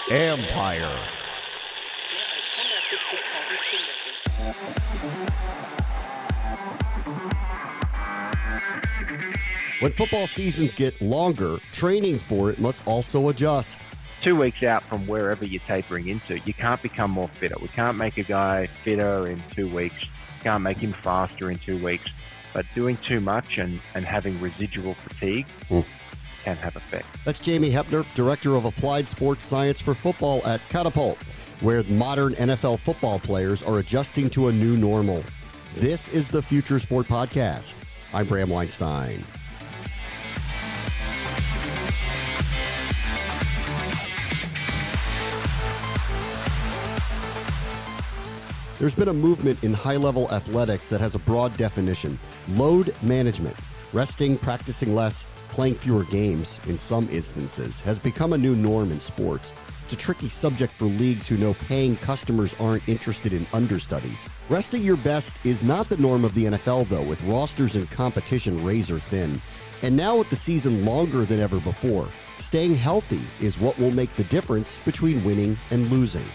Empire. When football seasons get longer, training for it must also adjust. 2 weeks out from wherever you're tapering into, you can't become more fitter. We can't make a guy fitter in 2 weeks. Can't make him faster in 2 weeks. But doing too much and having residual fatigue can have effect. That's Jamie Hepner, Director of Applied Sports Science for Football at Catapult, where modern NFL football players are adjusting to a new normal. This is the Future Sport Podcast. I'm Bram Weinstein. There's been a movement in high-level athletics that has a broad definition. Load management, resting, practicing less, playing fewer games in some instances, has become a new norm in sports. It's a tricky subject for leagues who know paying customers aren't interested in understudies. Resting your best is not the norm of the NFL, though, with rosters and competition razor thin. And now with the season longer than ever before, staying healthy is what will make the difference between winning and losing.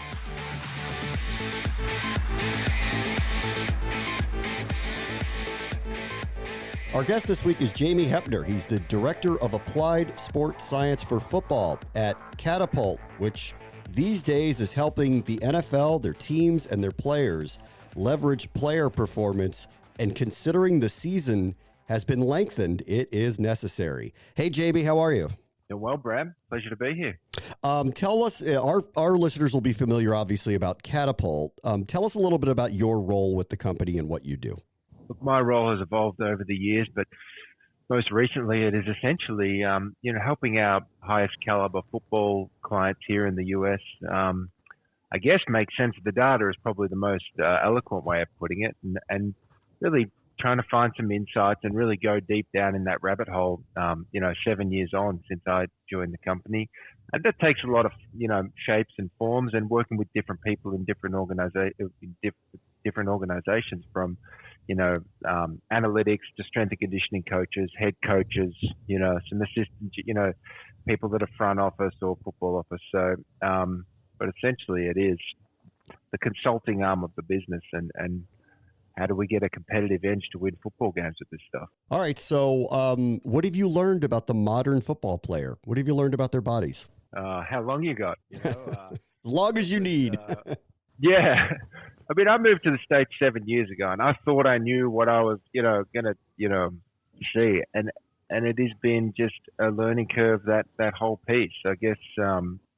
Our guest this week is Jamie Hepner. He's the Director of Applied Sports Science for Football at Catapult, which these days is helping the NFL, their teams, and their players leverage player performance. And considering the season has been lengthened, it is necessary. Hey, Jamie, how are you? Doing well, Brad. Pleasure to be here. Tell us, our listeners will be familiar, obviously, about Catapult. Tell us a little bit about your role with the company and what you do. Look, my role has evolved over the years, but most recently it is essentially, helping our highest caliber football clients here in the US. I guess make sense of the data is probably the most eloquent way of putting it, and really trying to find some insights and really go deep down in that rabbit hole. 7 years on since I joined the company, and that takes a lot of shapes and forms, and working with different people in different organizations from analytics to strength and conditioning coaches, head coaches, some assistants, people that are front office or football office. So, but essentially it is the consulting arm of the business, and how do we get a competitive edge to win football games with this stuff? All right. So what have you learned about the modern football player? What have you learned about their bodies? How long you got? As long as you need. Yeah. I mean, I moved to the States 7 years ago, and I thought I knew what I was, gonna, see. And it has been just a learning curve, that whole piece. I guess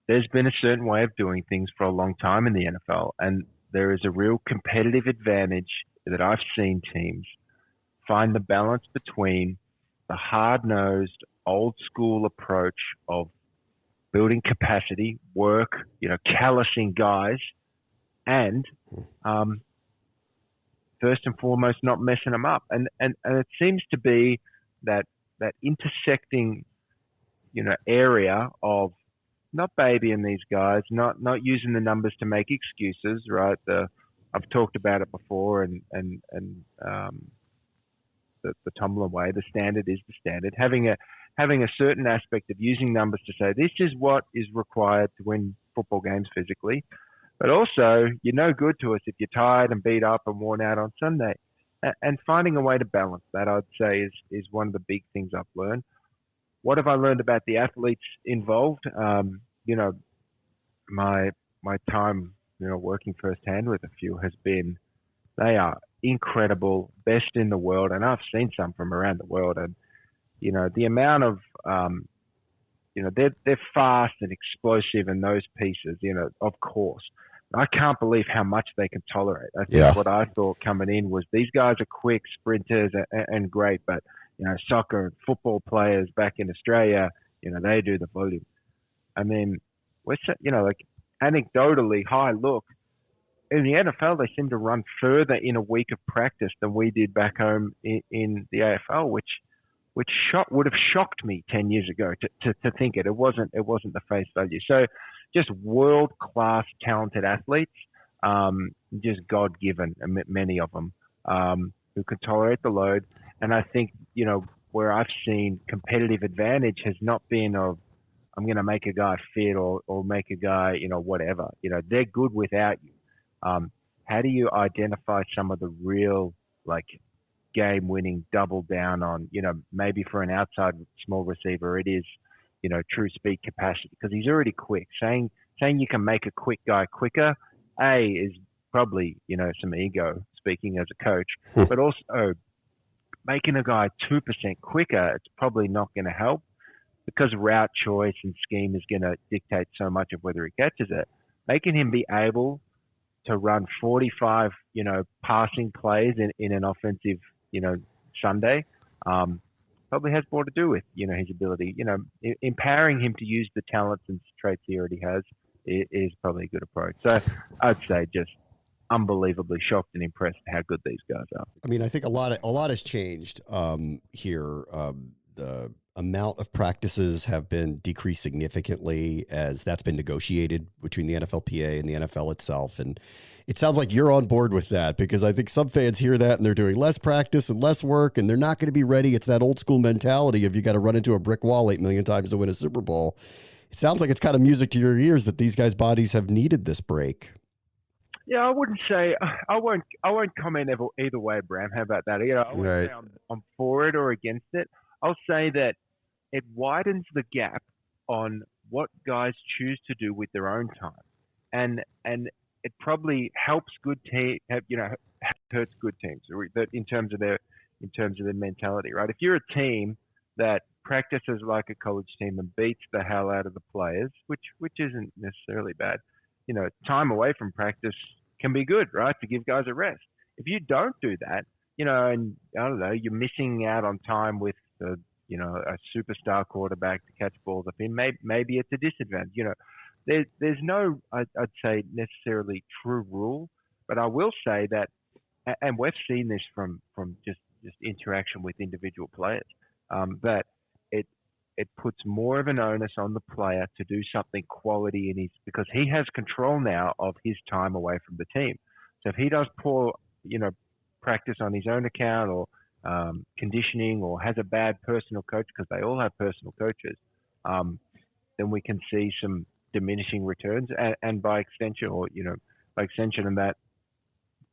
there's been a certain way of doing things for a long time in the NFL, and there is a real competitive advantage that I've seen teams find the balance between the hard-nosed, old-school approach of building capacity, work, callousing guys, and first and foremost, not messing them up. And it seems to be that intersecting, area of not babying these guys, not using the numbers to make excuses, right? I've talked about it before, and the Tomlin way, the standard is the standard. Having a certain aspect of using numbers to say this is what is required to win football games physically. But also, you're no good to us if you're tired and beat up and worn out on Sunday. And finding a way to balance that, I'd say, is one of the big things I've learned. What have I learned about the athletes involved? My time, working firsthand with a few has been, they are incredible, best in the world. And I've seen some from around the world. And, the amount of, they're fast and explosive in those pieces, of course. I can't believe how much they can tolerate. I think what I thought coming in was these guys are quick sprinters and great, but, soccer and football players back in Australia, they do the volume. I mean, anecdotally, look, in the NFL, they seem to run further in a week of practice than we did back home in the AFL, which would have shocked me 10 years ago to think it. It wasn't the face value. So just world-class talented athletes, just God-given, many of them, who can tolerate the load. And I think, where I've seen competitive advantage has not been of I'm going to make a guy fit or make a guy, whatever. They're good without you. How do you identify some of the real, like, game-winning double down on, maybe for an outside small receiver, it is, true speed capacity because he's already quick. Saying you can make a quick guy quicker, is probably, some ego speaking as a coach, but also making a guy 2% quicker, it's probably not going to help because route choice and scheme is going to dictate so much of whether he catches it. Making him be able to run 45, passing plays in an offensive, Sunday, probably has more to do with, his ability, empowering him to use the talents and traits he already has is probably a good approach. So I'd say just unbelievably shocked and impressed at how good these guys are. I mean, I think a lot has changed here. The amount of practices have been decreased significantly as that's been negotiated between the NFLPA and the NFL itself. And it sounds like you're on board with that because I think some fans hear that and they're doing less practice and less work and they're not going to be ready. It's that old school mentality of you got to run into a brick wall 8 million times to win a Super Bowl. It sounds like it's kind of music to your ears that these guys' bodies have needed this break. Yeah, I wouldn't say I won't comment either way, Bram. How about that? I wouldn't say I'm for it or against it. I'll say that it widens the gap on what guys choose to do with their own time, and it probably helps good teams. Hurts good teams in terms of their mentality, right? If you're a team that practices like a college team and beats the hell out of the players, which isn't necessarily bad, time away from practice can be good, right? To give guys a rest. If you don't do that, and I don't know, you're missing out on time with a superstar quarterback to catch balls up in. Maybe it's a disadvantage. There's no, I'd say, necessarily true rule, but I will say that, and we've seen this from just interaction with individual players, that it puts more of an onus on the player to do something quality because he has control now of his time away from the team. So if he does poor, practice on his own account or conditioning or has a bad personal coach, because they all have personal coaches, then we can see some diminishing returns and by extension and that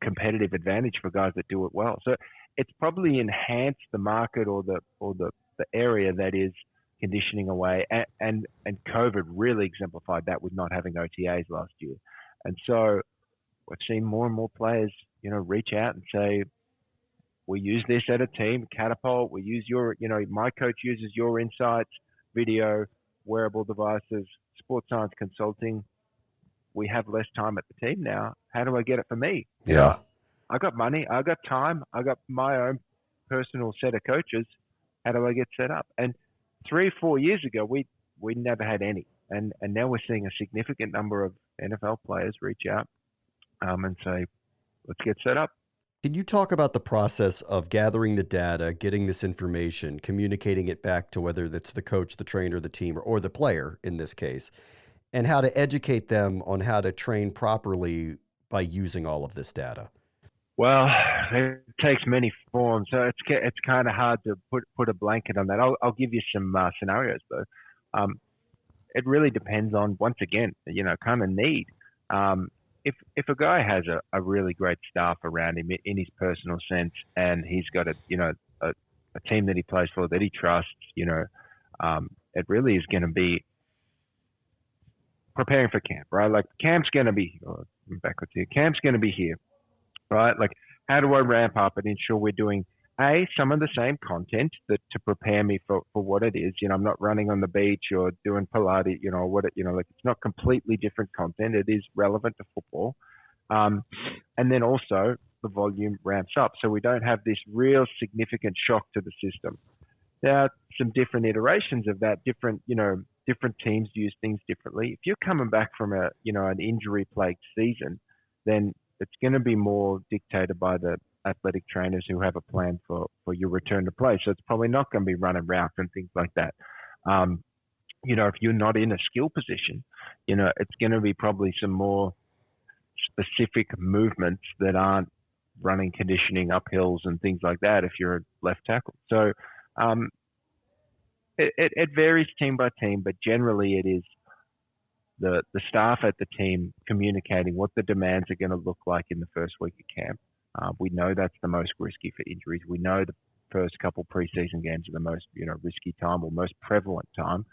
competitive advantage for guys that do it well. So it's probably enhanced the market or the area that is conditioning away, and COVID really exemplified that with not having OTAs last year. And so we've seen more and more players, reach out and say, we use this at a team, Catapult, we use my coach uses your insights, video, wearable devices, sports science consulting. We have less time at the team now. How do I get it for me? Yeah. I got money, I got time, I got my own personal set of coaches. How do I get set up? And 3 or 4 years ago, we never had any. And now we're seeing a significant number of NFL players reach out and say, let's get set up. Can you talk about the process of gathering the data, getting this information, communicating it back to whether that's the coach, the trainer, the team, or the player in this case, and how to educate them on how to train properly by using all of this data? Well, it takes many forms, so it's kind of hard to put a blanket on that. I'll give you some scenarios though. It really depends on, once again, kind of need. If a guy has a really great staff around him in his personal sense, and he's got a team that he plays for that he trusts, it really is going to be preparing for camp, right? Like camp's going to be backwards here. Camp's going to be here. Right? Like, how do I ramp up and ensure we're doing some of the same content to prepare me for what it is? I'm not running on the beach or doing Pilates, like it's not completely different content. It is relevant to football. And then also the volume ramps up. So we don't have this real significant shock to the system. There are some different iterations of that. Different teams use things differently. If you're coming back from an injury plagued season, then it's going to be more dictated by the athletic trainers who have a plan for your return to play. So it's probably not going to be running routes and things like that. If you're not in a skill position, it's going to be probably some more specific movements that aren't running conditioning up hills and things like that if you're a left tackle. So It varies team by team, but generally it is the staff at the team communicating what the demands are going to look like in the first week of camp. We know that's the most risky for injuries. We know the first couple preseason games are the most risky time or most prevalent time.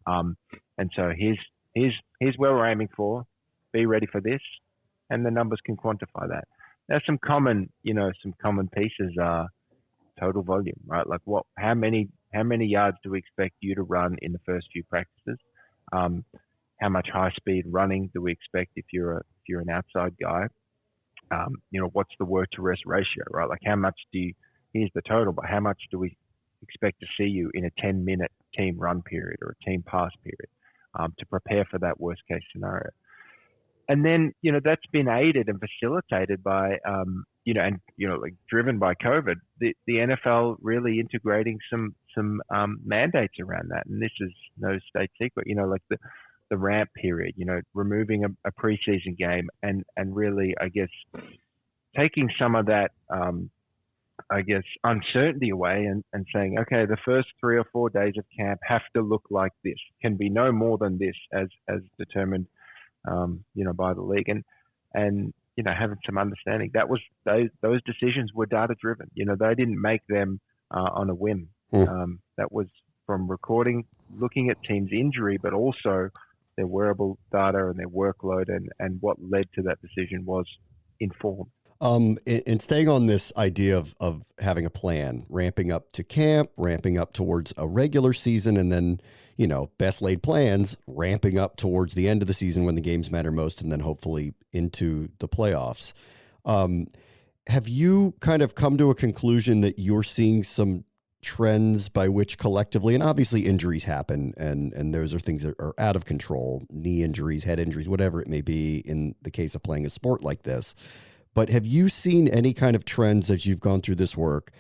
And so here's where we're aiming for. Be ready for this, and the numbers can quantify that. Now, some common pieces are total volume, right? Like how many yards do we expect you to run in the first few practices? How much high speed running do we expect if you're an outside guy? What's the work to rest ratio, right? Like how much here's the total, but how much do we expect to see you in a 10-minute team run period or a team pass period to prepare for that worst case scenario? And then, that's been aided and facilitated by, driven by COVID, the NFL really integrating some mandates around that. And this is no state secret, like the ramp period, removing a preseason game and really, I guess, taking some of that, uncertainty away and saying, okay, the first 3 or 4 days of camp have to look like this, can be no more than this as determined, by the league and having some understanding. That was those decisions were data driven. They didn't make them on a whim. That was from looking at teams' injury, but also their wearable data and their workload, and what led to that decision was informed. And staying on this idea of having a plan, ramping up to camp, ramping up towards a regular season, and then, best laid plans, ramping up towards the end of the season when the games matter most, and then hopefully into the playoffs. Have you kind of come to a conclusion that you're seeing some trends by which collectively, and obviously injuries happen, and those are things that are out of control, knee injuries, head injuries, whatever it may be in the case of playing a sport like this. But have you seen any kind of trends as you've gone through this work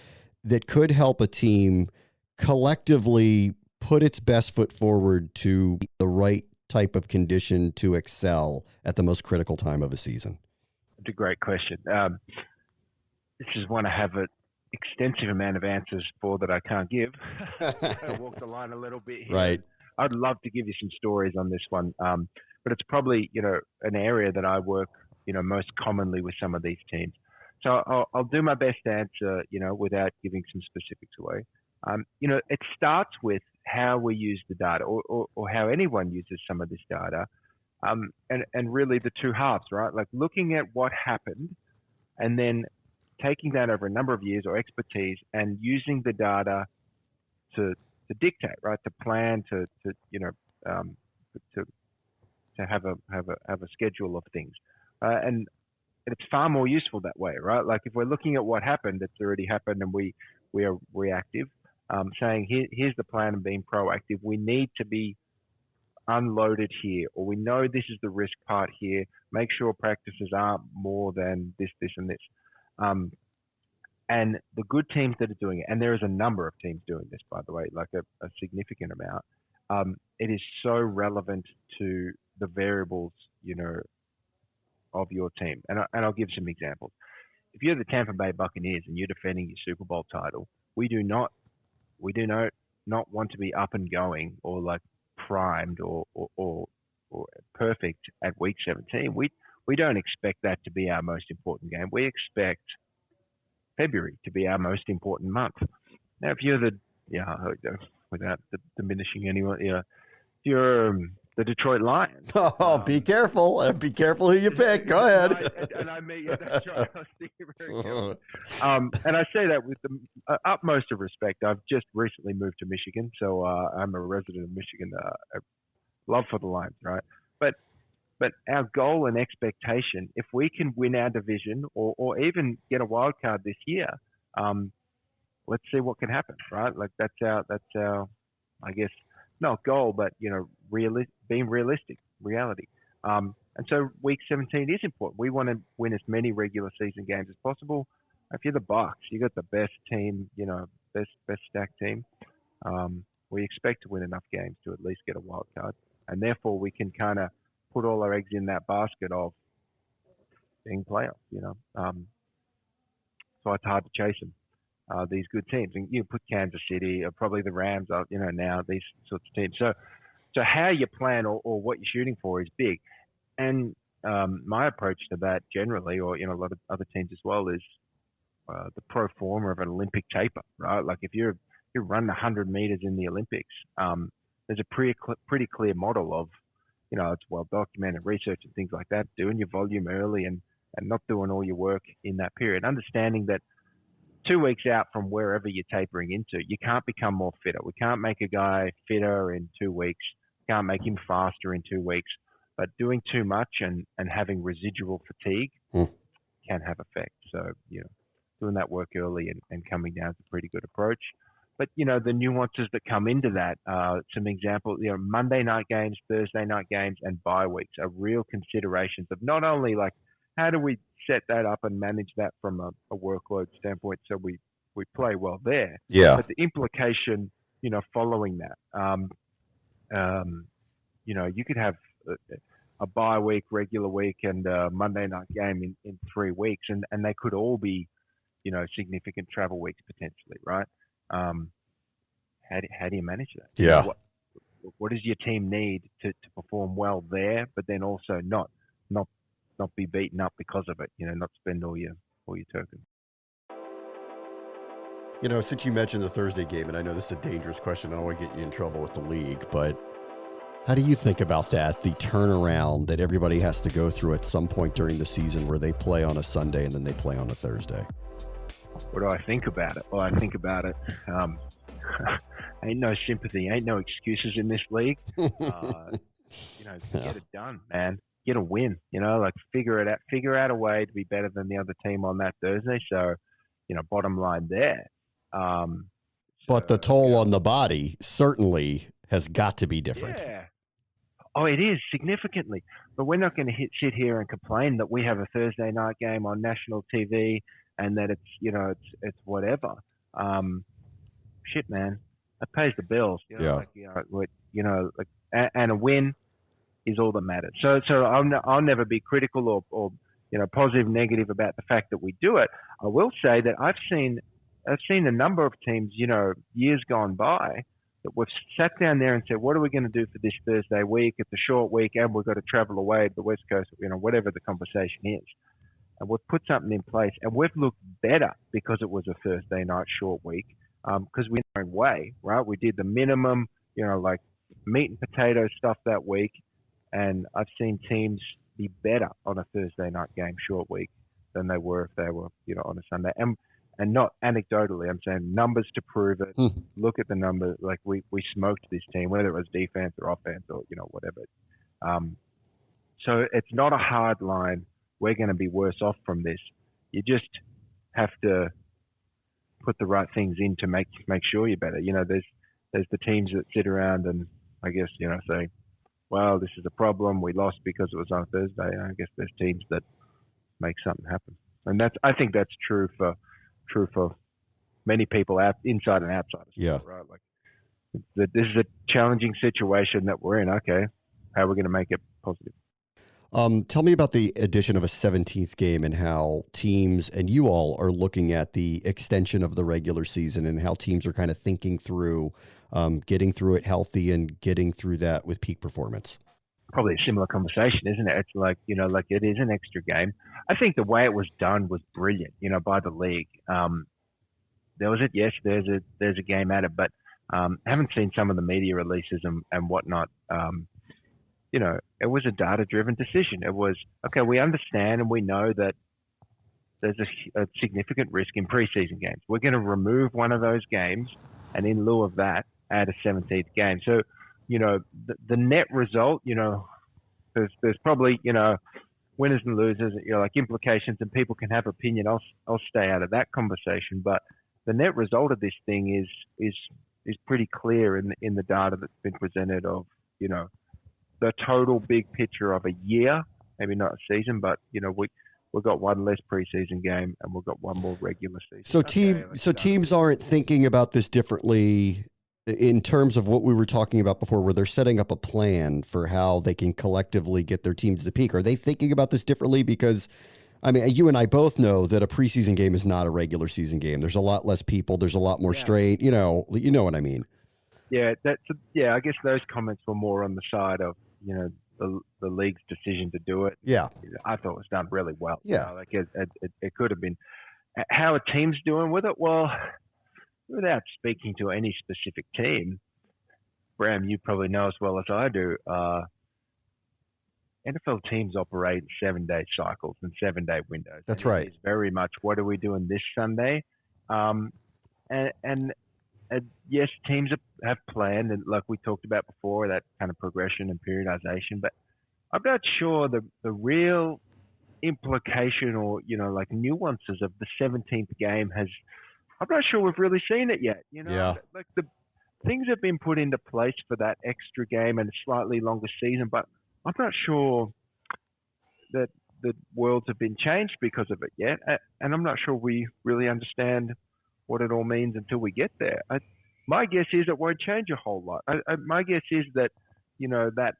that could help a team collectively put its best foot forward to the right type of condition to excel at the most critical time of a season? It's a great question. This is one I have an extensive amount of answers for that I can't give. I walk the line a little bit here. Right. I'd love to give you some stories on this one, but it's probably an area that I work most commonly with some of these teams. So I'll do my best to answer, without giving some specifics away. It starts with how we use the data or how anyone uses some of this data. And really the two halves, right? Like looking at what happened and then taking that over a number of years or expertise and using the data to dictate, right? To plan, to have a schedule of things. And it's far more useful that way, right? Like if we're looking at what happened, it's already happened and we are reactive, saying here's the plan and being proactive. We need to be unloaded here, or we know this is the risk part here. Make sure practices aren't more than this, and this. And the good teams that are doing it, and there is a number of teams doing this, by the way, like a significant amount, it is so relevant to the variables, of your team. And I'll give some examples. If you're the Tampa Bay Buccaneers and you're defending your Super Bowl title, we do not want to be up and going or like primed or perfect at week 17. We don't expect that to be our most important game. We expect February to be our most important month. Now, if you're without diminishing anyone, if you're the Detroit Lions. Oh, be careful. Be careful who you pick. Go ahead. I mean, that's right. I was thinking very careful. And I say that with the utmost of respect. I've just recently moved to Michigan, so I'm a resident of Michigan. Love for the Lions, right? But our goal and expectation, if we can win our division or even get a wild card this year, let's see what can happen, right? Like that's our, I guess, not goal, but being realistic, reality. And so week 17 is important. We want to win as many regular season games as possible. If you're the Bucs, you got the best team, best stacked team. We expect to win enough games to at least get a wild card, and therefore we can kind of put all our eggs in that basket of being playoffs. So it's hard to chase them. these good teams. And you put Kansas City, or probably the Rams, now these sorts of teams. So how you plan or what you're shooting for is big. And my approach to that generally, or a lot of other teams as well, is the pro forma of an Olympic taper, right? Like if you run 100 meters in the Olympics, there's a pretty clear model of, it's well documented research and things like that, doing your volume early and not doing all your work in that period. Understanding that 2 weeks out from wherever you're tapering into, you can't become more fitter. We can't make a guy fitter in 2 weeks. Can't make him faster in 2 weeks. But doing too much and having residual fatigue can have effect. So, doing that work early and coming down is a pretty good approach. But, the nuances that come into that, some examples, Monday night games, Thursday night games, and bye weeks are real considerations of not only like, how do we set that up and manage that from a workload standpoint so we play well there? Yeah. But the implication, following that, you could have a bye week, regular week, and a Monday night game in 3 weeks, and they could all be, significant travel weeks potentially, right? How do you manage that? Yeah. What does your team need to perform well there, but then also not be beaten up because of it? Not spend all your tokens. Since you mentioned the Thursday game, and I know this is a dangerous question, I don't want to get you in trouble with the league, but how do you think about that, the turnaround that everybody has to go through at some point during the season where they play on a Sunday and then they play on a Thursday? What do I think about it? Well, I think about it. Ain't no sympathy, ain't no excuses in this league. Get it done, man. Get a win. Figure it out. Figure out a way to be better than the other team on that Thursday. So, bottom line there. But the toll on the body certainly has got to be different. Yeah. Oh, it is significantly. But we're not going to sit here and complain that we have a Thursday night game on national TV and that it's whatever. Shit, man, that pays the bills. And a win is all that matters. So I'll never be critical or positive, negative about the fact that we do it. I will say that I've seen a number of teams, years gone by, that we've sat down there and said, what are we going to do for this Thursday week? It's a short week and we've got to travel away to the West Coast, whatever the conversation is. And we've put something in place and we've looked better because it was a Thursday night short week, because we our own way, right? We did the minimum, like meat and potato stuff that week. And I've seen teams be better on a Thursday night game short week than they were if they were, on a Sunday. And not anecdotally, I'm saying numbers to prove it. Look at the numbers. Like we smoked this team, whether it was defense or offense or, whatever. So it's not a hard line. We're going to be worse off from this. You just have to put the right things in to make sure you're better. There's the teams that sit around and I guess, say, well, this is a problem. We lost because it was on Thursday. And I guess there's teams that make something happen. And I think that's true for many people inside and outside. Yeah. Right. Like this is a challenging situation that we're in. Okay. How are we going to make it positive? Tell me about the addition of a 17th game and how teams and you all are looking at the extension of the regular season and how teams are kind of thinking through getting through it healthy and getting through that with peak performance. Probably a similar conversation, isn't it? It's like, like it is an extra game. I think the way it was done was brilliant, by the league. There was yes, there's a game at it, but haven't seen some of the media releases and whatnot. It was a data-driven decision. It was, okay, we understand and we know that there's a significant risk in preseason games. We're going to remove one of those games and in lieu of that, add a 17th game. So, the net result, there's probably, winners and losers, like implications and people can have opinion. I'll stay out of that conversation. But the net result of this thing is pretty clear in the data that's been presented of, the total big picture of a year, maybe not a season, but we've got one less preseason game and we've got one more regular season. So teams aren't thinking about this differently in terms of what we were talking about before, where they're setting up a plan for how they can collectively get their teams to peak. Are they thinking about this differently? Because I mean, you and I both know that a preseason game is not a regular season game. There's a lot less people. There's a lot more straight. You know what I mean. Yeah, I guess those comments were more on the side of the league's decision to do it. Yeah, I thought it was done really well. Yeah, like it could have been. How a team's doing with it? Well, without speaking to any specific team, Bram, you probably know as well as I do. NFL teams operate in 7-day cycles and 7-day windows. That's right. It's very much what are we doing this Sunday, and yes, teams have planned, and like we talked about before, that kind of progression and periodization. But I'm not sure the real implication or like nuances of the 17th game has. I'm not sure we've really seen it yet. Like the things have been put into place for that extra game and a slightly longer season, but I'm not sure that the worlds have been changed because of it yet, and I'm not sure we really understand what it all means until we get there. My guess is it won't change a whole lot. My guess is that that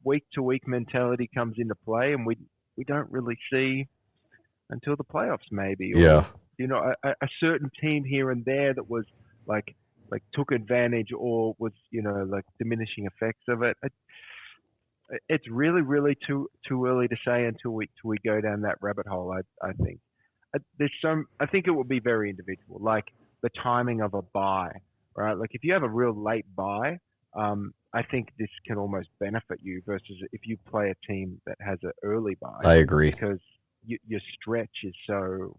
week-to-week mentality comes into play, and we don't really see until the playoffs maybe. Or, a certain team here and there that was like took advantage or was like diminishing effects of it. It's really, really too early to say until we go down that rabbit hole. I think I think it will be very individual, like the timing of a buy, right? Like if you have a real late buy, I think this can almost benefit you versus if you play a team that has an early buy. I agree, because your stretch is so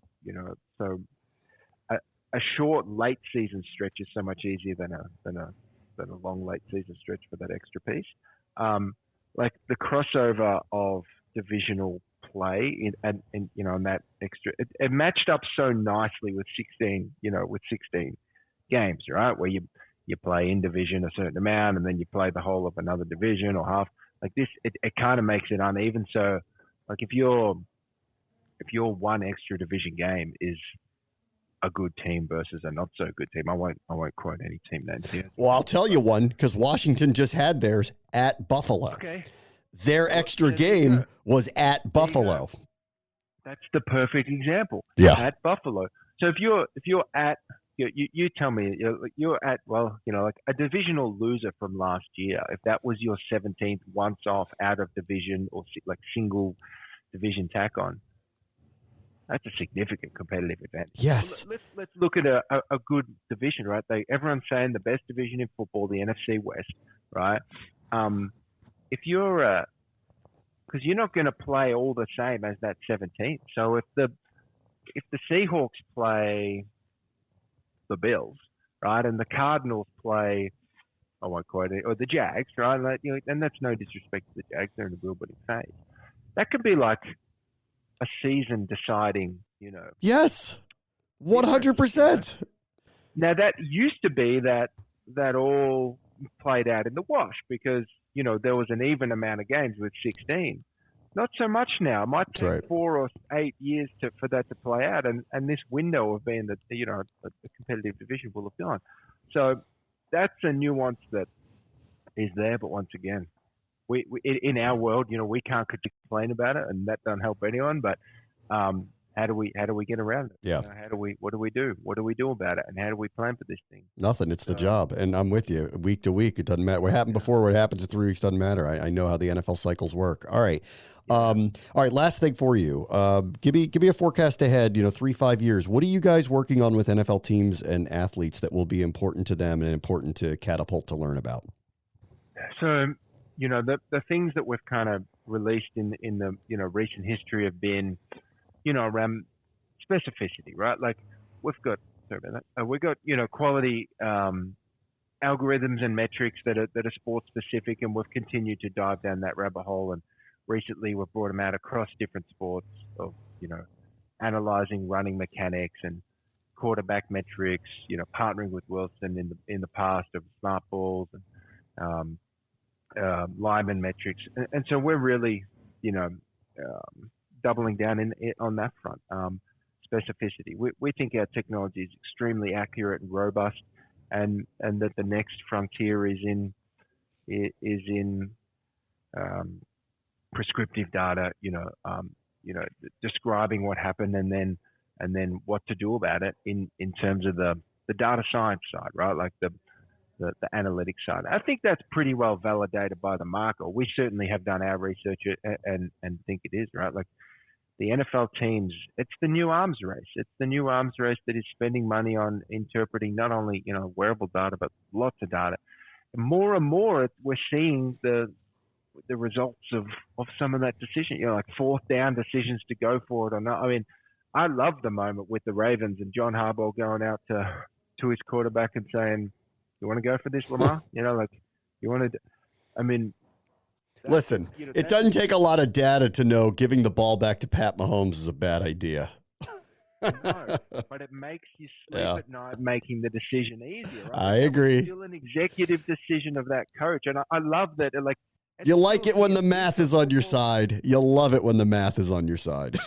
a short late season stretch is so much easier than a long late season stretch for that extra piece. Like the crossover of divisional play and that extra, it matched up so nicely with 16 games, right? Where you play in division a certain amount and then you play the whole of another division or half. Like this, it kind of makes it uneven. So like if your one extra division game is a good team versus a not so good team. I won't quote any team names here. Well, I'll tell you one because Washington just had theirs at Buffalo. Okay. Their extra game was at Buffalo. That's the perfect example. Yeah. At Buffalo. So if you're at you tell me you're at like a divisional loser from last year. If that was your 17th once off out of division or like single division tack on. That's a significant competitive advantage. Yes. Let's look at a good division, right? Everyone's saying the best division in football, the NFC West, right? If you're because you're not going to play all the same as that 17th. So if the Seahawks play the Bills, right, and the Cardinals play, I won't quote it, or the Jags, right? And that's no disrespect to the Jags; they're in a real winning phase. That could be like a season deciding, Yes, 100%. Now that used to be that all played out in the wash because there was an even amount of games with 16. Not so much now. It might take 4 or 8 years for that to play out, and this window of being a competitive division will have gone. So that's a nuance that is there. But once again, we in our world, we can't complain about it, and that doesn't help anyone. But how do we get around it? Yeah. What do we do? What do we do about it? And how do we plan for this thing? Nothing. It's the job, and I'm with you. Week to week, it doesn't matter. What happened before, what happens in 3 weeks doesn't matter. I know how the NFL cycles work. All right. All right. Last thing for you. Give me a forecast ahead. 3-5 years. What are you guys working on with NFL teams and athletes that will be important to them and important to Catapult to learn about? So. The things that we've kind of released in the recent history have been, around specificity, right? Like we've got quality algorithms and metrics that are sport specific, and we've continued to dive down that rabbit hole. And recently we've brought them out across different sports of analyzing running mechanics and quarterback metrics. Partnering with Wilson in the past of smart balls and lineman metrics, and so we're really, doubling down on that front. Specificity. We think our technology is extremely accurate and robust, and that the next frontier is in prescriptive data. describing what happened and then what to do about it in terms of the data science side, right? Like the analytics side. I think that's pretty well validated by the market. We certainly have done our research and think it is, right? Like the NFL teams, it's the new arms race. It's the new arms race that is spending money on interpreting not only, wearable data, but lots of data. And more, we're seeing the results of some of that decision, like fourth down decisions to go for it or not. I mean, I love the moment with the Ravens and John Harbaugh going out to his quarterback and saying, "You want to go for this, Lamar?" You want to. I mean, listen, it doesn't take a lot of data to know giving the ball back to Pat Mahomes is a bad idea. No, but it makes you sleep at night making the decision easier, right? I agree. It's still an executive decision of that coach. And I love that. You like it when the math is on your side. You love it when the math is on your side.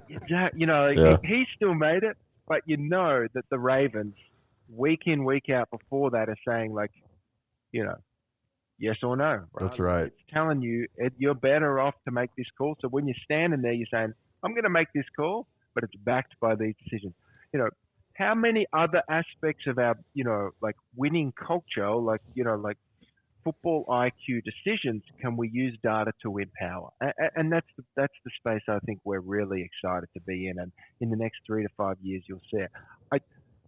Exactly. He still made it, but that the Ravens, week in, week out before that, are saying yes or no. Right? That's right. It's telling you you're better off to make this call. So when you're standing there, you're saying, I'm going to make this call, but it's backed by these decisions. How many other aspects of our, winning culture, like football IQ decisions can we use data to empower? And that's the space I think we're really excited to be in. And in the next 3 to 5 years, you'll see it.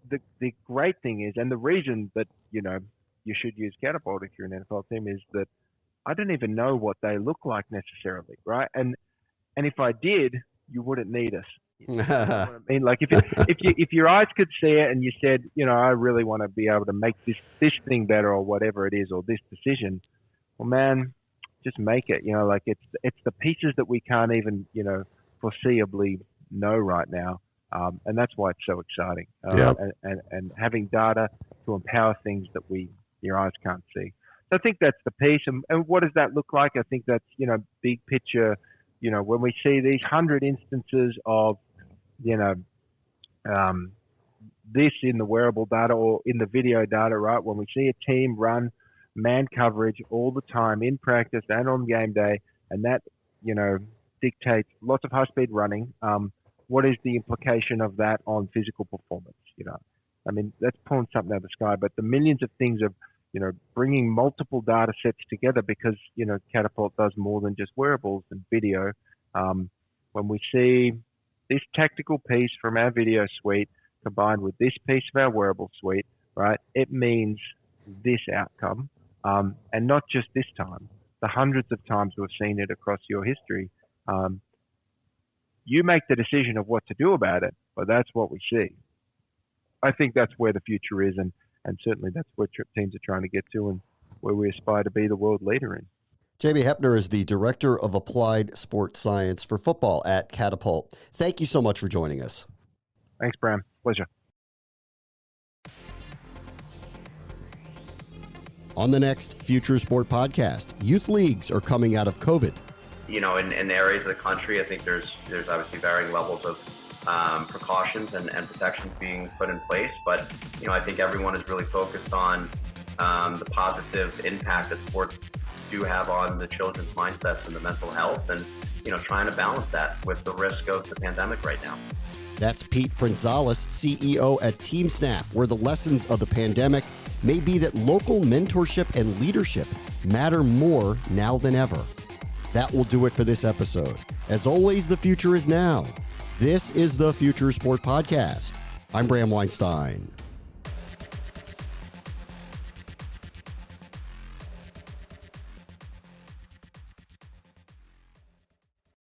The great thing is, and the reason that, you should use Catapult if you're an NFL team, is that I don't even know what they look like necessarily, right? And if I did, you wouldn't need us. You know what I mean? Like if your eyes could see it and you said, I really want to be able to make this thing better or whatever it is, or this decision, well, man, just make it. It's the pieces that we can't even, foreseeably know right now. And that's why it's so exciting. And having data to empower things that your eyes can't see. So I think that's the piece. And what does that look like? I think that's, big picture, when we see these 100 instances of, this in the wearable data or in the video data, right? When we see a team run man coverage all the time in practice and on game day, and that, dictates lots of high-speed running, what is the implication of that on physical performance? I mean, that's pulling something out of the sky, but the millions of things of, bringing multiple data sets together because, Catapult does more than just wearables and video. When we see this tactical piece from our video suite combined with this piece of our wearable suite, right, it means this outcome. And not just this time, the hundreds of times we've seen it across your history. You make the decision of what to do about it, but that's what we see. I think that's where the future is, and certainly that's where teams are trying to get to and where we aspire to be the world leader in. J.B. Hepner is the Director of Applied Sports Science for Football at Catapult. Thank you so much for joining us. Thanks, Bram. Pleasure. On the next Future Sport podcast, youth leagues are coming out of COVID. In areas of the country, I think there's obviously varying levels of precautions and protections being put in place. But, I think everyone is really focused on the positive impact that sports do have on the children's mindsets and the mental health and, trying to balance that with the risk of the pandemic right now. That's Pete Franzales, CEO at TeamSnap, where the lessons of the pandemic may be that local mentorship and leadership matter more now than ever. That will do it for this episode. As always, the future is now. This is the Future Sport Podcast. I'm Bram Weinstein.